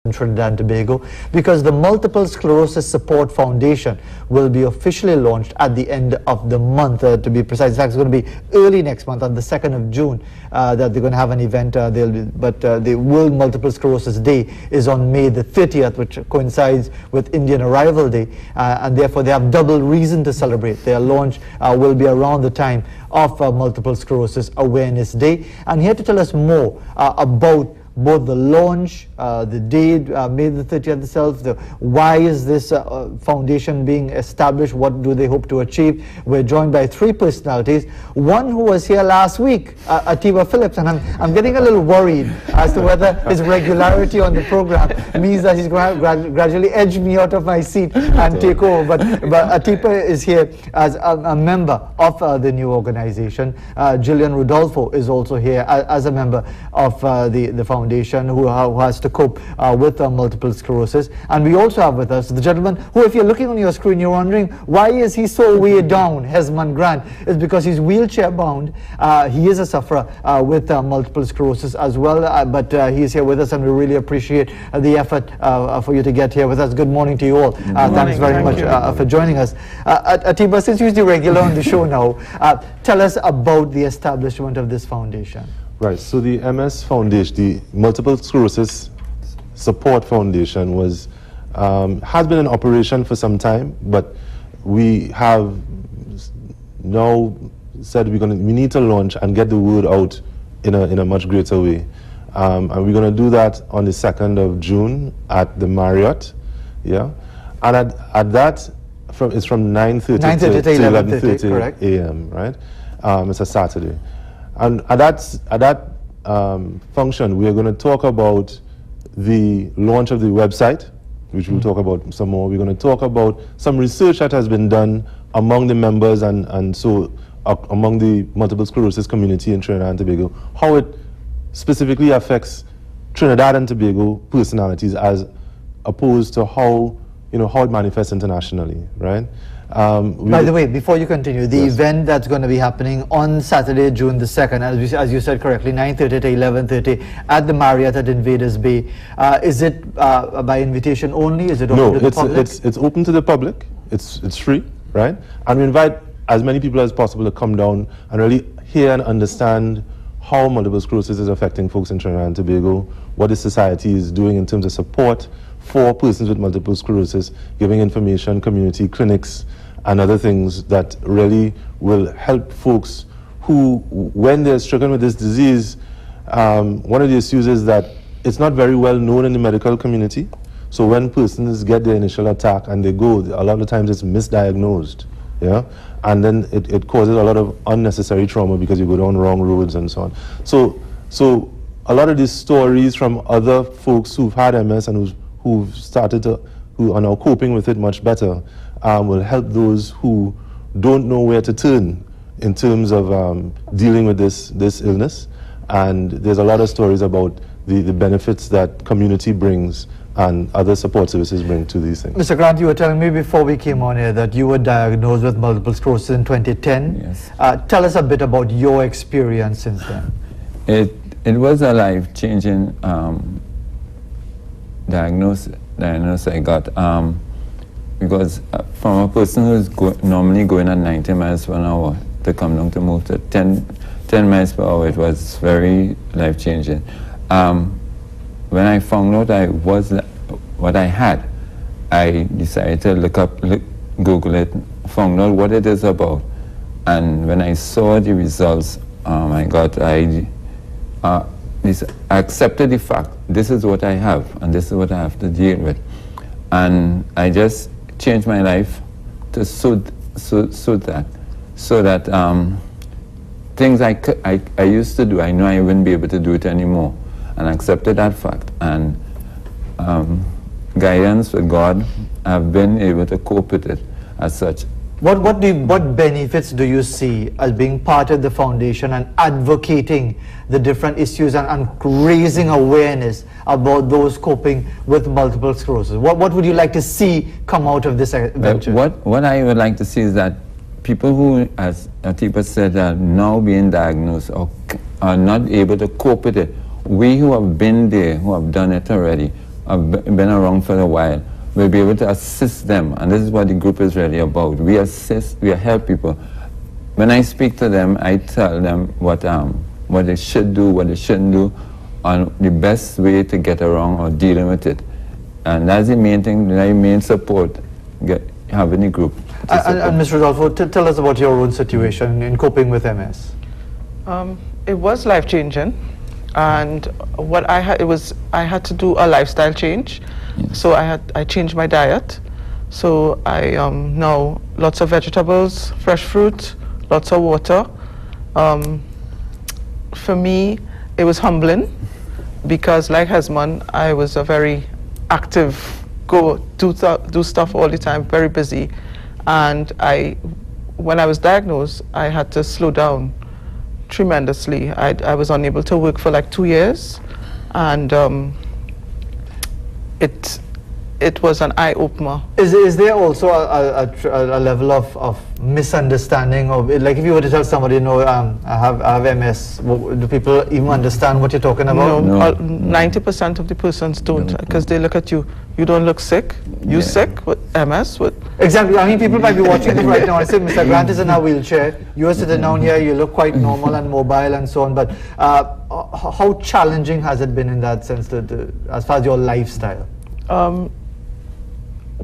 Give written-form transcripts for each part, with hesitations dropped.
in Trinidad and Tobago, because the Multiple Sclerosis Support Foundation will be officially launched at the end of the month, to be precise. In fact, it's going to be early next month, on the 2nd of June, that they're going to have an event. The World Multiple Sclerosis Day is on May the 30th, which coincides with Indian Arrival Day, and therefore they have double reason to celebrate. Their launch will be around the time of Multiple Sclerosis Awareness Day. And here to tell us more about both the launch, the date, May the 30th itself, why is this foundation being established, what do they hope to achieve. We're joined by three personalities. One who was here last week, Atiba Phillips, and I'm getting a little worried as to whether his regularity on the program means that he's going to gradually edge me out of my seat and take over. But Atiba is here as a member of the new organization. Jillian Rodolfo is also here as a member of the foundation, who has to cope with multiple sclerosis. And we also have with us the gentleman who, if you're looking on your screen, you're wondering why is he so weighed down, Hesman Grant. It's because he's wheelchair bound. He is a sufferer with multiple sclerosis as well, but he's here with us, and we really appreciate the effort for you to get here with us. Good morning to you all. Thanks very much for joining us. Atiba, since you're the regular on the show now, tell us about the establishment of this foundation. Right, so the MS Foundation, the Multiple Sclerosis Support Foundation, has been in operation for some time, but we have now said we need to launch and get the word out in a much greater way. And we're going to do that on the 2nd of June at the Marriott, yeah? And at that, it's from 9:30 to 11:30 a.m., right? It's a Saturday. And at that function, we are going to talk about the launch of the website, which we'll talk about some more. We're going to talk about some research that has been done among the members and so among the multiple sclerosis community in Trinidad and Tobago, how it specifically affects Trinidad and Tobago personalities as opposed to how it manifests internationally, right? By the way, before you continue, the event that's going to be happening on Saturday, June the 2nd, as you said correctly, 9:30 to 11:30 at the Marriott at Invaders Bay. Is it by invitation only? Is it open to the public? It's open to the public. It's free, right? And we invite as many people as possible to come down and really hear and understand how multiple sclerosis is affecting folks in Trinidad and Tobago, what the society is doing in terms of support for persons with multiple sclerosis, giving information, community clinics, and other things that really will help folks who, when they're struggling with this disease, one of the issues is that it's not very well known in the medical community. So when persons get their initial attack and they go, a lot of times it's misdiagnosed, yeah? And then it causes a lot of unnecessary trauma because you go down wrong roads and so on. So a lot of these stories from other folks who've had MS and who are now coping with it much better, will help those who don't know where to turn in terms of dealing with this illness. And there's a lot of stories about the benefits that community brings and other support services bring to these things. Mr. Grant, you were telling me before we came on here that you were diagnosed with multiple sclerosis in 2010. Yes. Tell us a bit about your experience since then. It was a life-changing diagnosis I got, because from a person who's normally going at 90 miles per hour to come down to move to 10 miles per hour, it was very life-changing. When I found out what I had, I decided to Google it, found out what it is about. And when I saw the results, I accepted the fact, this is what I have, and this is what I have to deal with. And I just changed my life to suit that, so that things I used to do, I know I wouldn't be able to do it anymore, and accepted that fact. And guidance with God, I've been able to cope with it as such. What benefits do you see as being part of the foundation and advocating the different issues and raising awareness about those coping with multiple sclerosis? What would you like to see come out of this venture? What I would like to see is that people who, as Atiba said, are now being diagnosed or are not able to cope with it, we who have been there, who have done it already, have been around for a while, will be able to assist them, and this is what the group is really about. We assist, we help people. When I speak to them, I tell them what they should do, what they shouldn't do, and the best way to get around or dealing with it. And that's the main thing, the main support, having a group. And Ms. Rodolfo, tell us about your own situation in coping with MS. It was life-changing, and what I had to do a lifestyle change. Yes. So I changed my diet. So I now lots of vegetables, fresh fruit, lots of water. For me, it was humbling because, like Hesmond, I was a very active, do stuff all the time, very busy, and when I was diagnosed, I had to slow down tremendously. I was unable to work for like 2 years, and it was an eye-opener. Is there also a level of misunderstanding of, like if you were to tell somebody, you know, I have MS, do people even understand what you're talking about? No. 90% of the persons don't, because they look at you. You don't look sick. You sick with MS? Exactly. I mean, people might be watching this right now. I say, Mr. Grant is in a wheelchair. You are sitting down here. You look quite normal and mobile and so on. But how challenging has it been in that sense, as far as your lifestyle?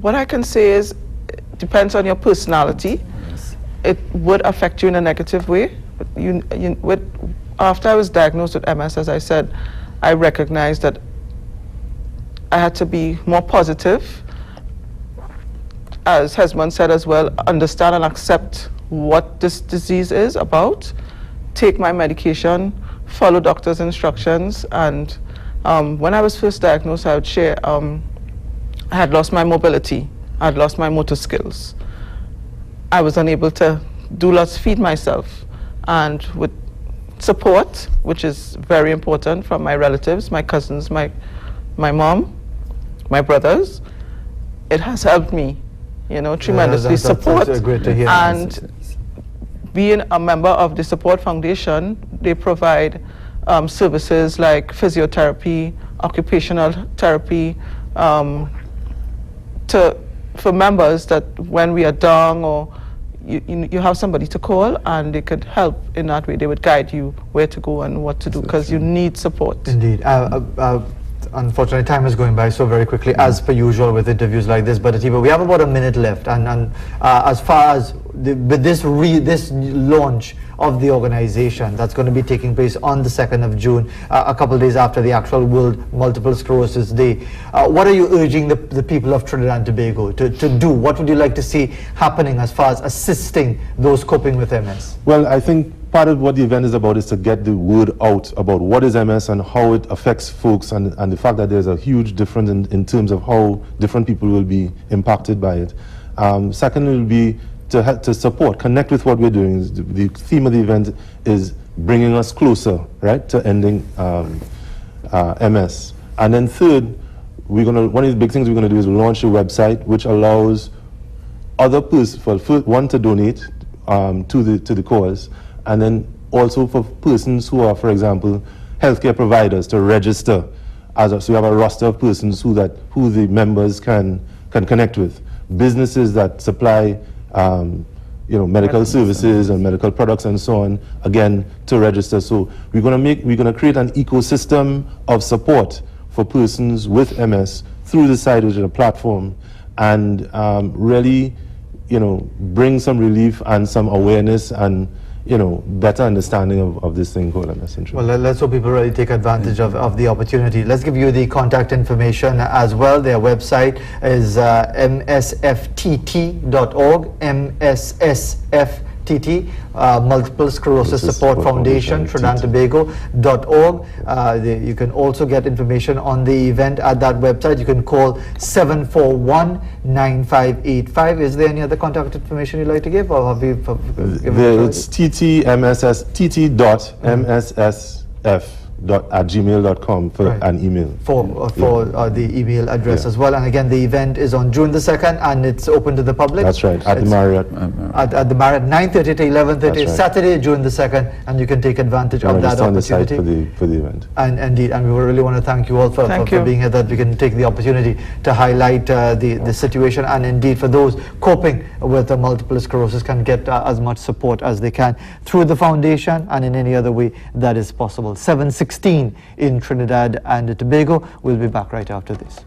What I can say is, it depends on your personality. Yes. It would affect you in a negative way. After I was diagnosed with MS, as I said, I recognized that I had to be more positive. As Hesmond said as well, understand and accept what this disease is about, take my medication, follow doctor's instructions, and when I was first diagnosed, I would share, I had lost my mobility, I had lost my motor skills. I was unable to feed myself, and with support, which is very important from my relatives, my cousins, my mom, my brothers, it has helped me, tremendously. Support, that's great to hear. And being a member of the Support Foundation, they provide services like physiotherapy, occupational therapy, for members that when we are down or you have somebody to call and they could help in that way. They would guide you where to go and what to do because you need support. Indeed. Unfortunately, time is going by so very quickly, as per usual with interviews like this. But Atiba, we have about a minute left, and as far as with this launch of the organization that's going to be taking place on the 2nd of June, a couple of days after the actual World Multiple Sclerosis Day, what are you urging the people of Trinidad and Tobago to do? What would you like to see happening as far as assisting those coping with MS? Well, I think part of what the event is about is to get the word out about what is MS and how it affects folks, and the fact that there's a huge difference in terms of how different people will be impacted by it. Second will be to help to support, connect with what we're doing. The theme of the event is bringing us closer, right, to ending MS. And then third, one of the big things we're going to do is launch a website which allows other persons, one, to donate to the cause, and then also for persons who are, for example, healthcare providers to register. So we have a roster of persons who the members can connect with. Businesses that supply medical services and medical products and so on, again, to register. So we're going to create an ecosystem of support for persons with MS through the site, which is a platform, and really, bring some relief and some awareness and better understanding of this thing called MS. Well, let's hope people really take advantage of the opportunity. Let's give you the contact information as well. Their website is msftt.org, MSSFTT, Multiple Sclerosis Support Foundation, Trinidad and Tobago.org. You can also get information on the event at that website. You can call 741-9585. Is there any other contact information you'd like to give, or have you given it's tt.mssf gmail.com for Right. an email. For the email address Yeah. as well. And again, the event is on June the 2nd, and it's open to the public. That's right, at the It's Marriott. At the Marriott, 9:30 to 11:30, That's right. Saturday, June the 2nd, and you can take advantage of that Register on the site opportunity. for the event. And indeed, and we really want to thank you all for being here, that we can take the opportunity to highlight the situation, and indeed for those coping with multiple sclerosis can get as much support as they can through the foundation and in any other way that is possible. 7:16 in Trinidad and Tobago. We'll be back right after this.